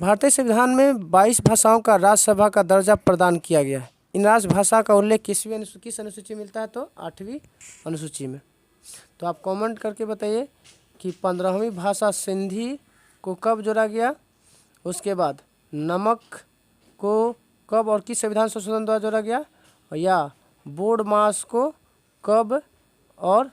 भारतीय संविधान में 22 भाषाओं का राज्यसभा का दर्जा प्रदान किया गया है। इन राजभाषा का उल्लेख किस अनुसूची में मिलता है? तो 8वीं अनुसूची में। तो आप कमेंट करके बताइए कि 15वीं भाषा सिंधी को कब जोड़ा गया, उसके बाद नमक को कब और किस संविधान संशोधन द्वारा जोड़ा गया, या बोर्ड मास को कब और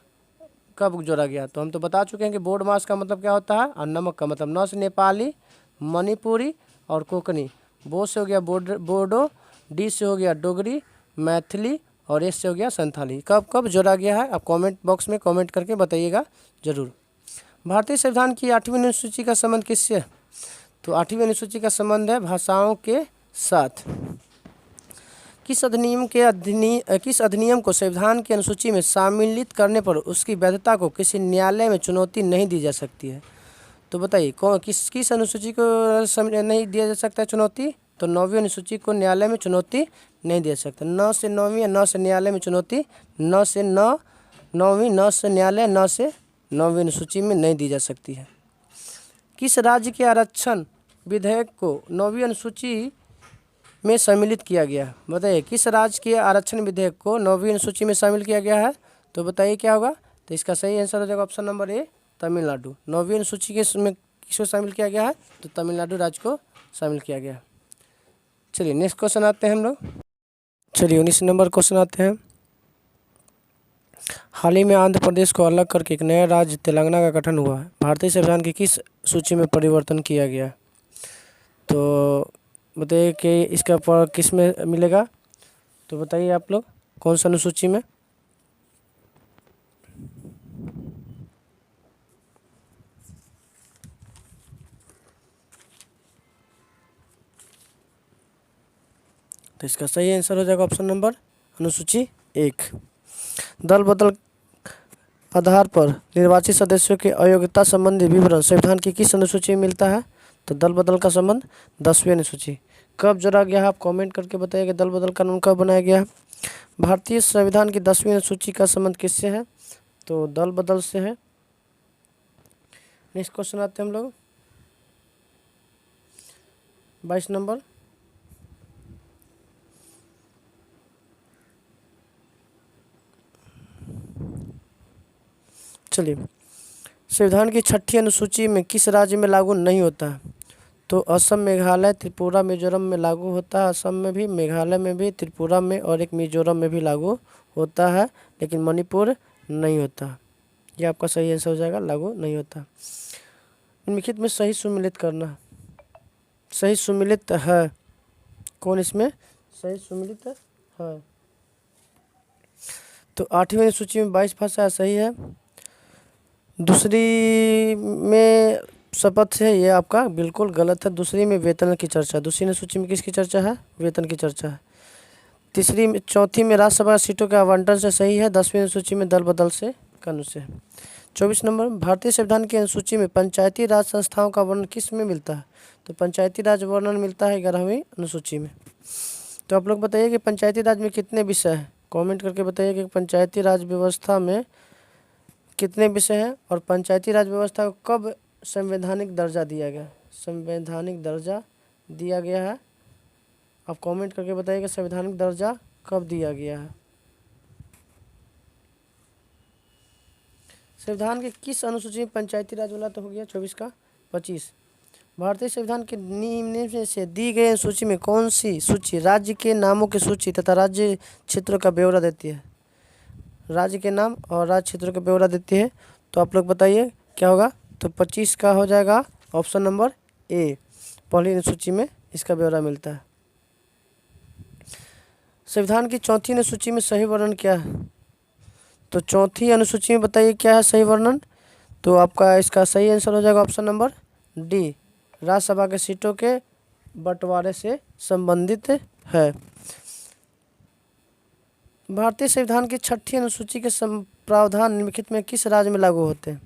कब जोड़ा गया। तो हम तो बता चुके हैं कि बोर्ड मास का मतलब क्या होता है और नमक का मतलब न से नेपाली, मणिपुरी और कोंकणी। बो से हो गया बोडो, डी से हो गया डोगरी, मैथिली और एस से हो गया संथाली। कब कब जोड़ा गया है आप कमेंट बॉक्स में कमेंट करके बताइएगा ज़रूर। भारतीय संविधान की 8वीं अनुसूची का संबंध किससे है? तो 8वीं अनुसूची का संबंध है भाषाओं के साथ। किस अधिनियम को संविधान की अनुसूची में सम्मिलित करने पर उसकी वैधता को किसी न्यायालय में चुनौती नहीं दी जा सकती है? तो बताइए किस अनुसूची को नहीं दिया जा सकता है चुनौती? तो 9वीं अनुसूची को न्यायालय में चुनौती नहीं दे सकता। 9 से 9वीं या 9 से न्यायालय में चुनौती, 9 से 9वीं, 9 से न्यायालय, 9 से 9वीं अनुसूची में नहीं दी जा सकती है। किस राज्य के आरक्षण विधेयक को 9वीं अनुसूची में सम्मिलित किया गया? बताइए किस राज्य के आरक्षण विधेयक को 9वीं अनुसूची में शामिल किया गया है? तो बताइए क्या होगा? तो इसका सही आंसर हो जाएगा ऑप्शन नंबर ए, तमिलनाडु। 9वीं अनुसूची के में किसको शामिल किया गया है? तो तमिलनाडु राज्य को शामिल किया गया। चलिए नेक्स्ट क्वेश्चन आते हैं हम लोग। चलिए 19 नंबर क्वेश्चन आते हैं। हाल ही में आंध्र प्रदेश को अलग करके एक नया राज्य तेलंगाना का गठन हुआ है। भारतीय संविधान की किस सूची में परिवर्तन किया गया? तो बताइए कि इसका पर किस में मिलेगा? तो बताइए आप लोग कौन सा अनुसूची में? तो इसका सही आंसर हो जाएगा ऑप्शन नंबर अनुसूची 1। दल बदल आधार पर निर्वाचित सदस्यों की अयोग्यता संबंधी विवरण संविधान की किस अनुसूची में मिलता है? तो दल बदल का संबंध 10वीं अनुसूची। कब जोड़ा गया है आप कमेंट करके बताइएगा दल बदल कानून कब बनाया गया है? भारतीय संविधान की 10वीं अनुसूची का संबंध किससे है? तो दल बदल से है। नेक्स्ट क्वेश्चन आते हैं हम लोग 22 नंबर। चलिए संविधान की 6ठी अनुसूची में किस राज्य में लागू नहीं होता है? तो असम, मेघालय, त्रिपुरा, मिजोरम में लागू होता है। असम में भी, मेघालय में भी, त्रिपुरा में और एक मिजोरम में भी लागू होता है, लेकिन मणिपुर नहीं होता। ये आपका सही आंसर हो जाएगा, लागू नहीं होता। निम्नलिखित में सही सुमिलित करना। सही सुमिलित है कौन इसमें सही सुमिलित है? तो 8वीं अनुसूची में 22 भाषा सही है। दूसरी में शपथ है, ये आपका बिल्कुल गलत है। दूसरी में वेतन की चर्चा। दूसरी अनुसूची में किसकी चर्चा है? वेतन की चर्चा है। चौथी में राज्यसभा सीटों के आवंटन से सही है। 10वीं अनुसूची में दल बदल से कानून से। 24 नंबर भारतीय संविधान की अनुसूची में पंचायती राज संस्थाओं का वर्णन किस में मिलता है? तो पंचायती राज वर्णन मिलता है 11वीं अनुसूची में। तो आप लोग बताइए कि पंचायती राज में कितने विषय हैं? कमेंट करके बताइए कि पंचायती राज व्यवस्था में कितने विषय हैं और पंचायती राज व्यवस्था को कब संवैधानिक दर्जा दिया गया? संवैधानिक दर्जा दिया गया है, आप कमेंट करके बताइएगा संवैधानिक दर्जा कब दिया गया है। संविधान के किस अनुसूची में पंचायती राज वाला तो हो गया 24 का 25। भारतीय संविधान के निम्न में से दी गई सूची में कौन सी सूची राज्य के नामों की सूची तथा राज्य क्षेत्रों का ब्यौरा देती है? राज्य के नाम और राज्य क्षेत्रों का ब्यौरा देती है, तो आप लोग बताइए क्या होगा। तो 25 का हो जाएगा ऑप्शन नंबर ए, पहली अनुसूची में इसका ब्यौरा मिलता है। संविधान की चौथी अनुसूची में सही वर्णन क्या है? तो चौथी अनुसूची में बताइए क्या है सही वर्णन। तो आपका इसका सही आंसर हो जाएगा ऑप्शन नंबर डी, राज्यसभा के सीटों के बंटवारे से संबंधित है। भारतीय संविधान की छठी अनुसूची के प्रावधान निम्नलिखित में किस राज्य में लागू होते हैं?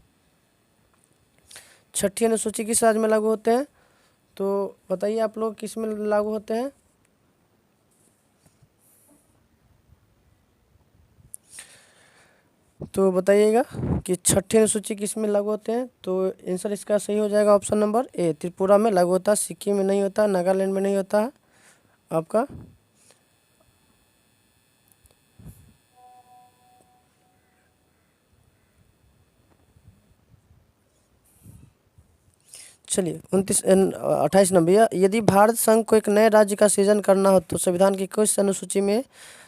छठी अनुसूची किस राज्य में लागू होते हैं? तो बताइए आप लोग किस में लागू होते हैं? तो बताइएगा कि छठी अनुसूची किस में लागू होते हैं। तो आंसर इसका सही हो जाएगा ऑप्शन नंबर ए, त्रिपुरा में लागू होता है, सिक्किम में नहीं होता, नागालैंड में नहीं होता है आपका। चलिए 28 नंबर, यदि भारत संघ को एक नए राज्य का सृजन करना हो तो संविधान की किस अनुसूची में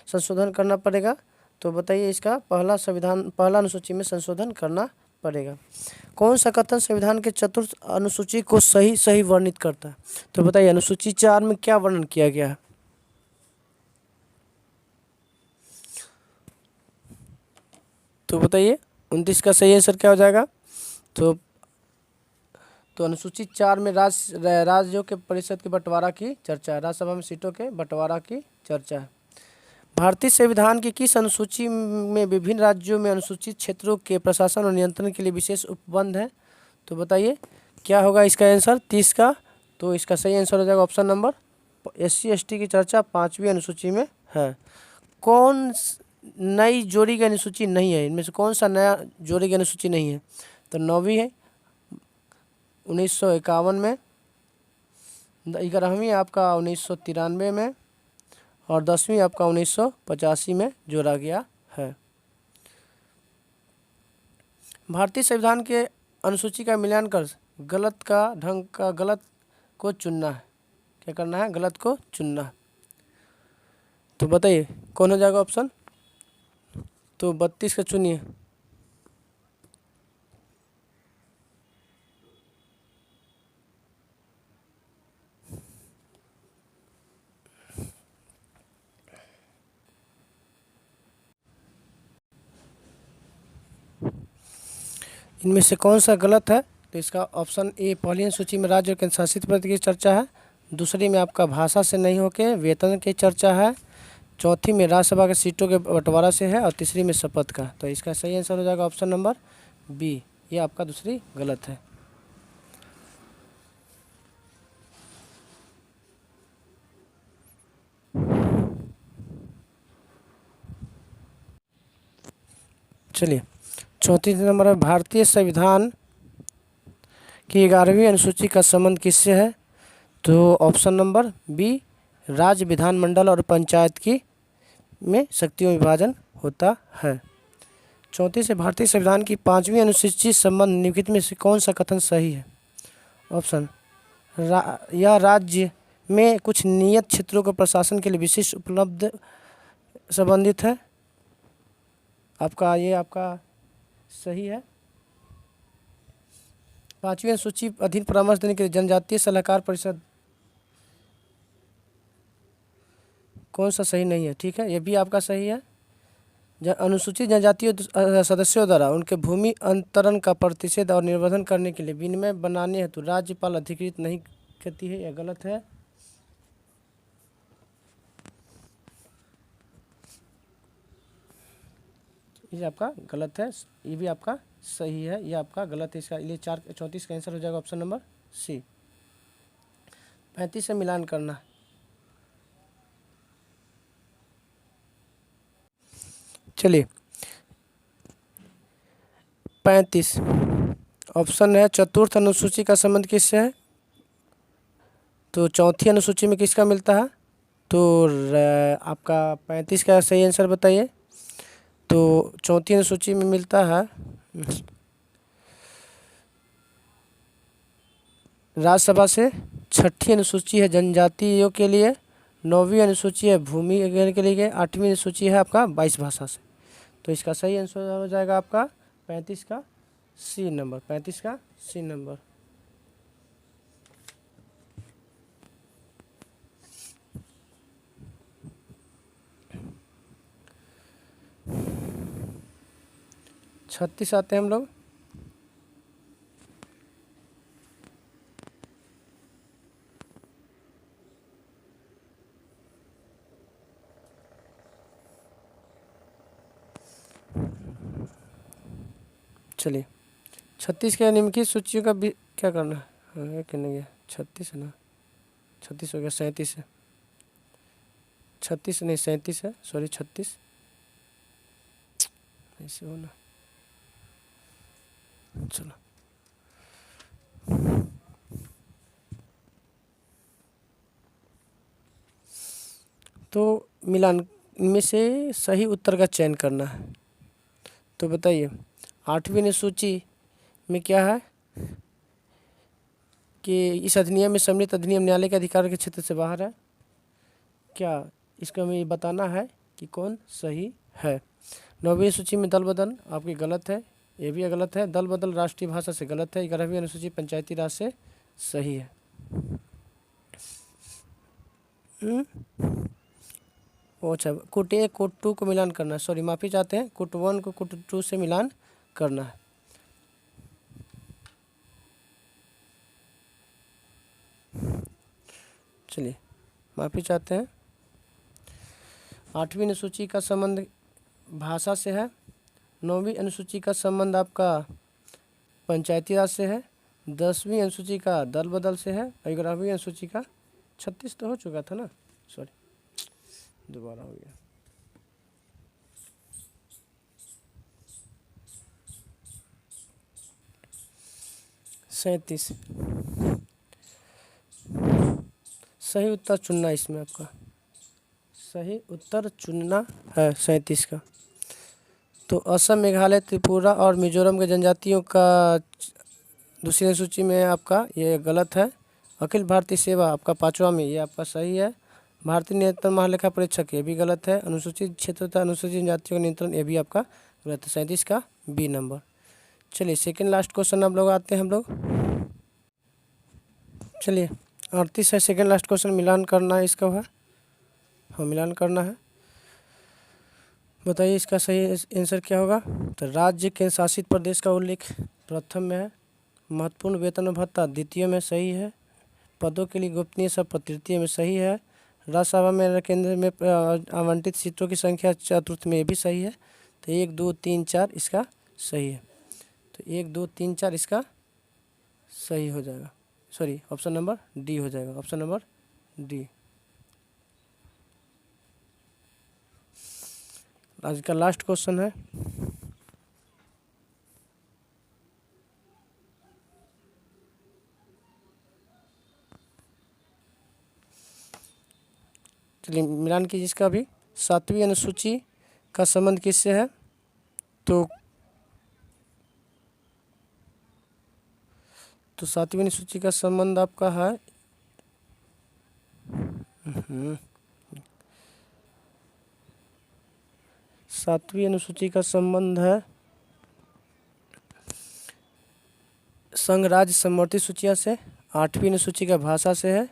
संशोधन करना पड़ेगा? तो बताइए इसका पहला अनुसूची में संशोधन करना पड़ेगा। कौन सा कथन संविधान के चतुर्थ अनुसूची को सही वर्णित करता है? तो बताइए अनुसूची 4 में क्या वर्णन किया गया है? तो बताइए 29 का सही आंसर क्या हो जाएगा। तो अनुसूची 4 में राज्यों के परिषद के बंटवारा की चर्चा है, राज्यसभा में सीटों के बंटवारा की चर्चा है। भारतीय संविधान की किस अनुसूची में विभिन्न राज्यों में अनुसूचित क्षेत्रों के प्रशासन और नियंत्रण के लिए विशेष उपबंध है? तो बताइए क्या होगा इसका आंसर 30 का। तो इसका सही आंसर हो जाएगा ऑप्शन नंबर SC/ST की चर्चा 5वीं अनुसूची में है। कौन नई जोड़ी की अनुसूची नहीं है? इनमें से कौन सा नया जोड़ी की अनुसूची नहीं है? तो 9वीं है 1951 में, 11वीं आपका 1993 में और 10वीं आपका 1985 में जोड़ा गया है। भारतीय संविधान के अनुसूची का मिलान कर गलत को चुनना है। क्या करना है? गलत को चुनना है। तो बताइए कौन हो जाएगा ऑप्शन? तो 32 का चुनिए। इनमें से कौन सा गलत है? तो इसका ऑप्शन ए, पहली अनुसूची में राज्य और केंद्र शासित प्रदेश की चर्चा है, दूसरी में आपका भाषा से नहीं होके वेतन की चर्चा है, चौथी में राज्यसभा के सीटों के बंटवारा से है और तीसरी में शपथ का। तो इसका सही आंसर हो जाएगा ऑप्शन नंबर बी, ये आपका दूसरी गलत है। चलिए 34 नंबर है, भारतीय संविधान की 11वीं अनुसूची का संबंध किससे है? तो ऑप्शन नंबर बी, राज्य विधानमंडल और पंचायत की में शक्तियों में विभाजन होता है। 34 से भारतीय संविधान की 5वीं अनुसूची संबंध निम्नलिखित में से कौन सा कथन सही है? ऑप्शन यह राज्य में कुछ नियत क्षेत्रों के प्रशासन के लिए विशिष्ट उपलब्ध संबंधित है। आपका सही है। 5वीं अनुसूची अधीन परामर्श देने के लिए जनजातीय सलाहकार परिषद कौन सा सही नहीं है? ठीक है, ये भी आपका सही है। अनुसूचित जनजातीय सदस्यों द्वारा उनके भूमि अंतरण का प्रतिषेध और निर्वर्धन करने के लिए विनिमय बनाने हेतु राज्यपाल अधिकृत नहीं करती है, यह गलत है। ये आपका गलत है, ये भी आपका सही है, ये आपका गलत है। इसका लिए 34 का आंसर हो जाएगा ऑप्शन नंबर सी। 35 से मिलान करना। चलिए 35 ऑप्शन है चतुर्थ अनुसूची का संबंध किससे है? तो चौथी अनुसूची में किसका मिलता है? तो आपका 35 का सही आंसर बताइए। तो चौथी अनुसूची में मिलता है राज्यसभा से। छठी अनुसूची है जनजातियों के लिए, 9वीं अनुसूची है भूमि के लिए, 8वीं अनुसूची है आपका 22 भाषा से। तो इसका सही आंसर हो जाएगा आपका 35 का सी नंबर, 35 का सी नंबर। छत्तीस आते हैं हम लोग। चलिए 36 के निम्नलिखित सूचियों का भी क्या करना है? हाँ कहने गया 36 है ना, 36 हो गया, 37 है, 36 नहीं 37 है, सॉरी 36 ऐसे होना। चलो तो मिलान में से सही उत्तर का चयन करना है। तो बताइए 8वीं अनुसूची में क्या है कि इस अधिनियम में सम्मिलित अधिनियम न्यायालय के अधिकार के क्षेत्र से बाहर है। क्या इसका हमें बताना है कि कौन सही है। 9वीं सूची में दल बदल आपकी गलत है, ये भी गलत है। दल बदल राष्ट्रीय भाषा से गलत है। 11वीं अनुसूची पंचायती राज से सही है। अच्छा कोट 1 कोट 2 को मिलान करना है, सॉरी माफ़ी चाहते हैं, कोट 1 को कोट 2 से मिलान करना है। चलिए माफ़ी चाहते हैं। 8वीं अनुसूची का संबंध भाषा से है। 9वीं अनुसूची का संबंध आपका पंचायती राज से है। 10वीं अनुसूची का दल बदल से है। 11वीं अनुसूची का 36 तो हो चुका था ना, सॉरी दोबारा हो गया। सैंतीस सही उत्तर चुनना, इसमें आपका सही उत्तर चुनना है 37 का। तो असम, मेघालय, त्रिपुरा और मिजोरम के जनजातियों का दूसरी सूची में आपका ये गलत है। अखिल भारतीय सेवा आपका 5वां में, ये आपका सही है। भारतीय नियंत्रण महालेखा परीक्षक ये भी गलत है। अनुसूचित क्षेत्र तथा अनुसूचित जनजातियों का नियंत्रण ये भी आपका गलत है। 37 का बी नंबर। चलिए सेकंड लास्ट क्वेश्चन हम लोग आते हैं हम लोग। चलिए 38 है सेकंड लास्ट क्वेश्चन, मिलान करना है इसका है, हाँ मिलान करना है। बताइए इसका सही आंसर क्या होगा। तो राज्य केंद्र शासित प्रदेश का उल्लेख प्रथम में है। महत्वपूर्ण वेतन भत्ता द्वितीय में सही है। पदों के लिए गोपनीय शपथ तृतीय में सही है। राज्यसभा में केंद्र में आवंटित सीटों की संख्या चतुर्थ में, ये भी सही है। तो 1 2 3 4 इसका सही है। तो 1 2 3 4 इसका सही हो जाएगा, सॉरी ऑप्शन नंबर डी हो जाएगा, ऑप्शन नंबर डी। आज का लास्ट क्वेश्चन है। चलिए मिलान कीजिए इसका भी। 7वीं अनुसूची का संबंध किससे है। तो 7वीं अनुसूची का संबंध आपका है 7वीं अनुसूची का संबंध है संघ राज्य समवर्ती सूचियाँ से। 8वीं अनुसूची का भाषा से है।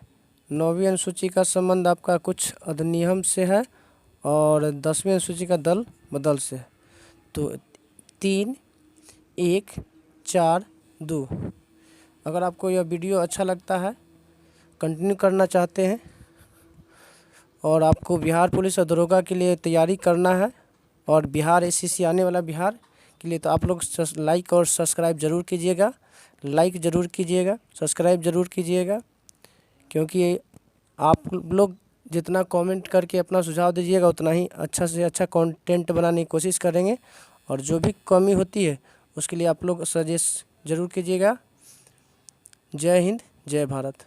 9वीं अनुसूची का संबंध आपका कुछ अधिनियम से है। और 10वीं अनुसूची का दल बदल से है। तो 3 1 4 2। अगर आपको यह वीडियो अच्छा लगता है, कंटिन्यू करना चाहते हैं और आपको बिहार पुलिस और दरोगा के लिए तैयारी करना है और बिहार एसएससी आने वाला बिहार के लिए, तो आप लोग लाइक और सब्सक्राइब ज़रूर कीजिएगा। लाइक ज़रूर कीजिएगा, सब्सक्राइब ज़रूर कीजिएगा, क्योंकि आप लोग जितना कमेंट करके अपना सुझाव दीजिएगा उतना ही अच्छा से अच्छा कंटेंट बनाने की कोशिश करेंगे। और जो भी कमी होती है उसके लिए आप लोग सजेस्ट जरूर कीजिएगा। जय हिंद, जय भारत।